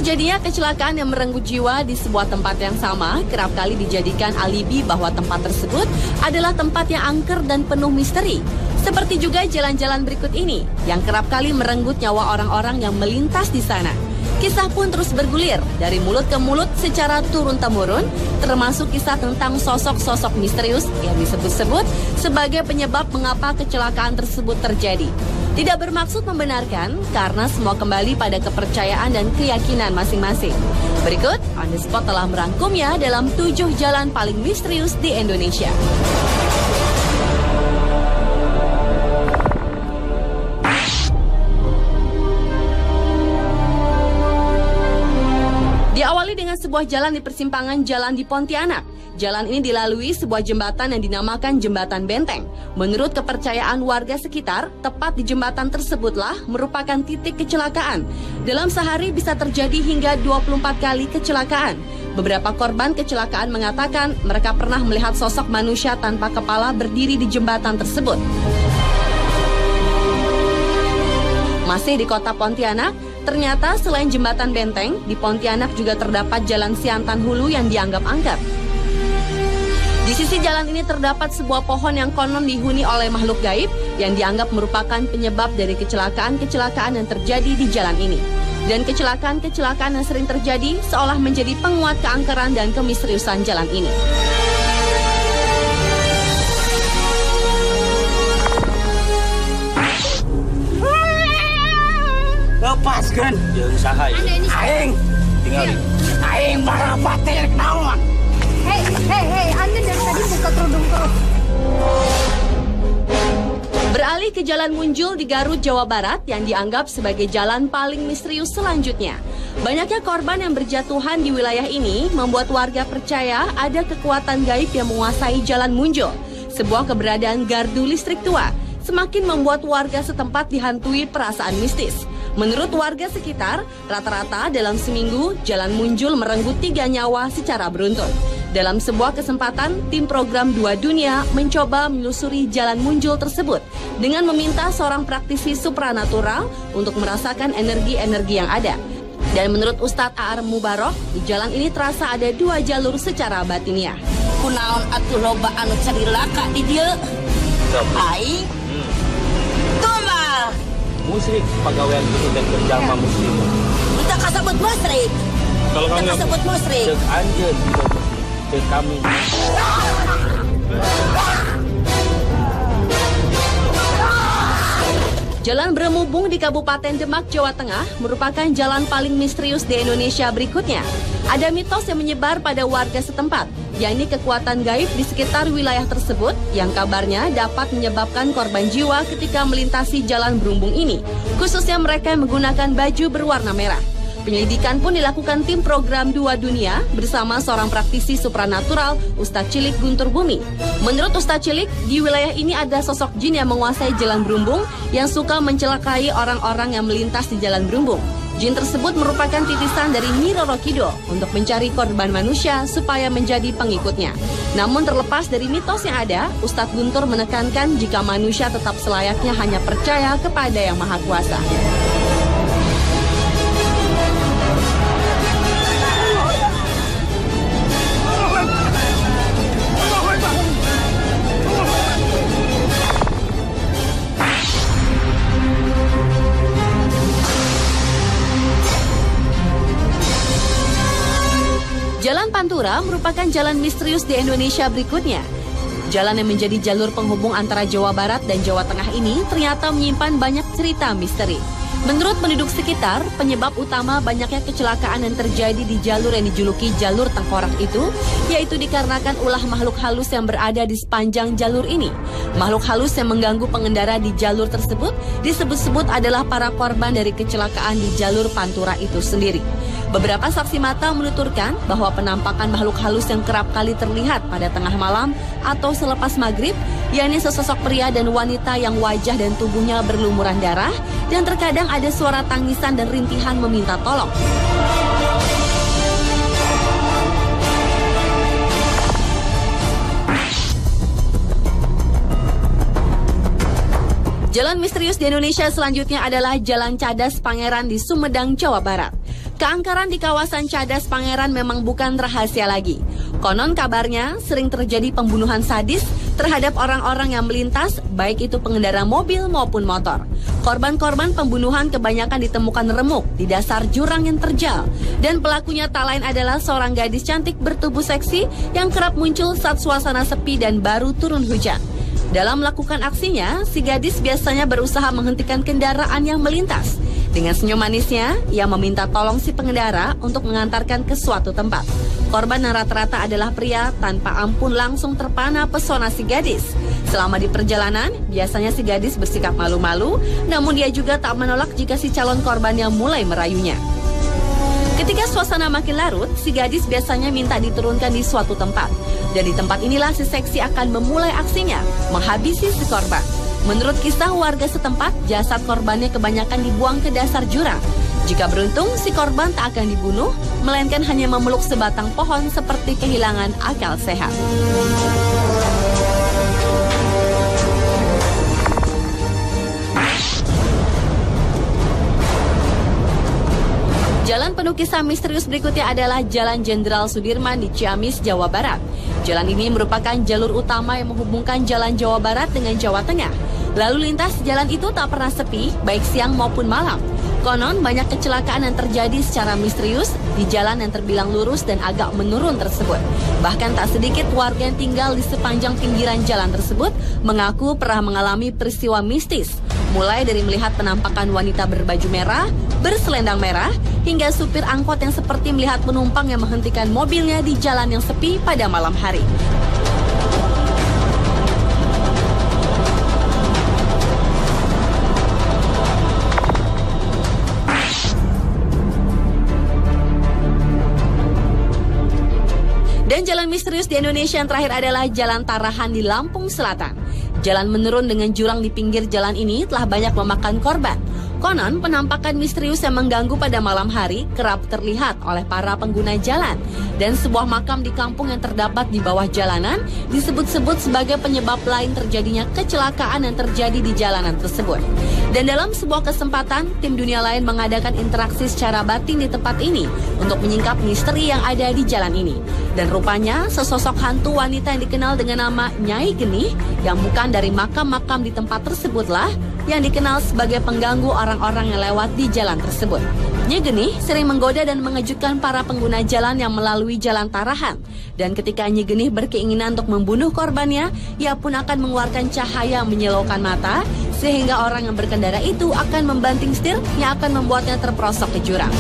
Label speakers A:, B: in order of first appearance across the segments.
A: Terjadinya kecelakaan yang merenggut jiwa di sebuah tempat yang sama kerap kali dijadikan alibi bahwa tempat tersebut adalah tempat yang angker dan penuh misteri. Seperti juga jalan-jalan berikut ini yang kerap kali merenggut nyawa orang-orang yang melintas di sana. Kisah pun terus bergulir dari mulut ke mulut secara turun-temurun, termasuk kisah tentang sosok-sosok misterius yang disebut-sebut sebagai penyebab mengapa kecelakaan tersebut terjadi. Tidak bermaksud membenarkan karena semua kembali pada kepercayaan dan keyakinan masing-masing. Berikut, On The Spot telah merangkumnya dalam 7 jalan paling misterius di Indonesia. Diawali dengan sebuah jalan di persimpangan jalan di Pontianak. Jalan ini dilalui sebuah jembatan yang dinamakan Jembatan Benteng. Menurut kepercayaan warga sekitar, tepat di jembatan tersebutlah merupakan titik kecelakaan. Dalam sehari bisa terjadi hingga 24 kali kecelakaan. Beberapa korban kecelakaan mengatakan mereka pernah melihat sosok manusia tanpa kepala berdiri di jembatan tersebut. Masih di kota Pontianak, ternyata selain Jembatan Benteng, di Pontianak juga terdapat Jalan Siantan Hulu yang dianggap angker. Di sisi jalan ini terdapat sebuah pohon yang konon dihuni oleh makhluk gaib yang dianggap merupakan penyebab dari kecelakaan-kecelakaan yang terjadi di jalan ini. Dan kecelakaan-kecelakaan yang sering terjadi seolah menjadi penguat keangkeran dan kemisteriusan jalan ini.
B: Lepaskan jeung saha ieu? Aing tinggalin. Aing barang patir naon?
C: Hei, Anda dari tadi buka kerudung terus.
A: Beralih ke Jalan Munjul di Garut, Jawa Barat yang dianggap sebagai jalan paling misterius selanjutnya. Banyaknya korban yang berjatuhan di wilayah ini membuat warga percaya ada kekuatan gaib yang menguasai Jalan Munjul, sebuah keberadaan gardu listrik tua, semakin membuat warga setempat dihantui perasaan mistis. Menurut warga sekitar, rata-rata dalam seminggu, Jalan Munjul merenggut 3 nyawa secara beruntun. Dalam sebuah kesempatan, tim program 2 Dunia mencoba menelusuri Jalan Munjul tersebut dengan meminta seorang praktisi supranatural untuk merasakan energi-energi yang ada. Dan menurut Ustadz A.R. Mubarok, di jalan ini terasa ada 2 jalur secara batiniah.
D: Kunaon atuh loba anu carilaka di dieu? Aing tumbal.
B: Musrik pagawean ini dan berjama muslim.
D: Kita kasebut musrik.
B: Kalau kamu yang
D: kasebut musrik.
B: Cek anjeun cek kami.
A: Jalan Bremubung di Kabupaten Demak, Jawa Tengah merupakan jalan paling misterius di Indonesia berikutnya. Ada mitos yang menyebar pada warga setempat, yakni kekuatan gaib di sekitar wilayah tersebut yang kabarnya dapat menyebabkan korban jiwa ketika melintasi jalan Brumubung ini, khususnya mereka yang menggunakan baju berwarna merah. Penyelidikan pun dilakukan tim program 2 Dunia bersama seorang praktisi supranatural, Ustadz Cilik Guntur Bumi. Menurut Ustadz Cilik, di wilayah ini ada sosok jin yang menguasai jalan Brumubung yang suka mencelakai orang-orang yang melintas di jalan Brumubung. Jin tersebut merupakan titisan dari Nyi Roro Kidul untuk mencari korban manusia supaya menjadi pengikutnya. Namun terlepas dari mitos yang ada, Ustadz Guntur menekankan jika manusia tetap selayaknya hanya percaya kepada Yang Maha Kuasa. Jalan Pantura merupakan jalan misterius di Indonesia berikutnya. Jalan yang menjadi jalur penghubung antara Jawa Barat dan Jawa Tengah ini ternyata menyimpan banyak cerita misteri. Menurut penduduk sekitar, penyebab utama banyaknya kecelakaan yang terjadi di jalur yang dijuluki jalur tengkorak itu, yaitu dikarenakan ulah makhluk halus yang berada di sepanjang jalur ini. Makhluk halus yang mengganggu pengendara di jalur tersebut disebut-sebut adalah para korban dari kecelakaan di jalur Pantura itu sendiri. Beberapa saksi mata menuturkan bahwa penampakan makhluk halus yang kerap kali terlihat pada tengah malam atau selepas maghrib, yakni sesosok pria dan wanita yang wajah dan tubuhnya berlumuran darah, dan terkadang ada suara tangisan dan rintihan meminta tolong. Jalan misterius di Indonesia selanjutnya adalah Jalan Cadas Pangeran di Sumedang, Jawa Barat. Keangkeran di kawasan Cadas Pangeran memang bukan rahasia lagi. Konon kabarnya sering terjadi pembunuhan sadis terhadap orang-orang yang melintas, baik itu pengendara mobil maupun motor. Korban-korban pembunuhan kebanyakan ditemukan remuk di dasar jurang yang terjal. Dan pelakunya tak lain adalah seorang gadis cantik bertubuh seksi yang kerap muncul saat suasana sepi dan baru turun hujan. Dalam melakukan aksinya, si gadis biasanya berusaha menghentikan kendaraan yang melintas. Dengan senyum manisnya, ia meminta tolong si pengendara untuk mengantarkan ke suatu tempat. Korban yang rata-rata adalah pria, tanpa ampun langsung terpana pesona si gadis. Selama di perjalanan, biasanya si gadis bersikap malu-malu, namun dia juga tak menolak jika si calon korbannya mulai merayunya. Ketika suasana makin larut, si gadis biasanya minta diturunkan di suatu tempat. Dan di tempat inilah si seksi akan memulai aksinya, menghabisi si korban. Menurut kisah warga setempat, jasad korbannya kebanyakan dibuang ke dasar jurang. Jika beruntung, si korban tak akan dibunuh, melainkan hanya memeluk sebatang pohon seperti kehilangan akal sehat. Jalan penuh kisah misterius berikutnya adalah Jalan Jenderal Sudirman di Ciamis, Jawa Barat. Jalan ini merupakan jalur utama yang menghubungkan Jalan Jawa Barat dengan Jawa Tengah. Lalu lintas jalan itu tak pernah sepi, baik siang maupun malam. Konon banyak kecelakaan yang terjadi secara misterius di jalan yang terbilang lurus dan agak menurun tersebut. Bahkan tak sedikit warga yang tinggal di sepanjang pinggiran jalan tersebut mengaku pernah mengalami peristiwa mistis. Mulai dari melihat penampakan wanita berbaju merah, berselendang merah, hingga supir angkot yang seperti melihat penumpang yang menghentikan mobilnya di jalan yang sepi pada malam hari. Dan jalan misterius di Indonesia yang terakhir adalah Jalan Tarahan di Lampung Selatan. Jalan menurun dengan jurang di pinggir jalan ini telah banyak memakan korban. Konon, penampakan misterius yang mengganggu pada malam hari kerap terlihat oleh para pengguna jalan. Dan sebuah makam di kampung yang terdapat di bawah jalanan disebut-sebut sebagai penyebab lain terjadinya kecelakaan yang terjadi di jalanan tersebut. Dan dalam sebuah kesempatan, tim dunia lain mengadakan interaksi secara batin di tempat ini untuk menyingkap misteri yang ada di jalan ini. Dan rupanya, sesosok hantu wanita yang dikenal dengan nama Nyai Genih yang bukan dari makam-makam di tempat tersebutlah yang dikenal sebagai pengganggu orang-orang yang lewat di jalan tersebut. Nyai Genih sering menggoda dan mengejutkan para pengguna jalan yang melalui Jalan Tarahan. Dan ketika Nyai Genih berkeinginan untuk membunuh korbannya, ia pun akan mengeluarkan cahaya menyilaukan mata, sehingga orang yang berkendara itu akan membanting setir yang akan membuatnya terperosok ke jurang.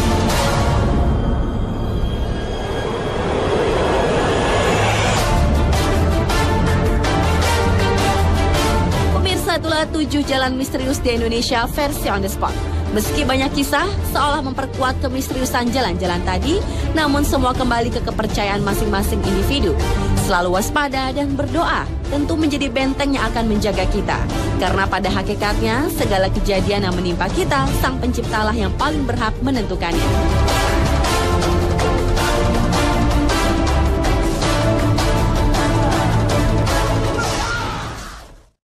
A: Itulah 7 jalan misterius di Indonesia versi on the spot. Meski banyak kisah seolah memperkuat kemisteriusan jalan-jalan tadi, namun semua kembali ke kepercayaan masing-masing individu. Selalu waspada dan berdoa tentu menjadi benteng yang akan menjaga kita. Karena pada hakikatnya segala kejadian yang menimpa kita, Sang Penciptalah yang paling berhak menentukannya.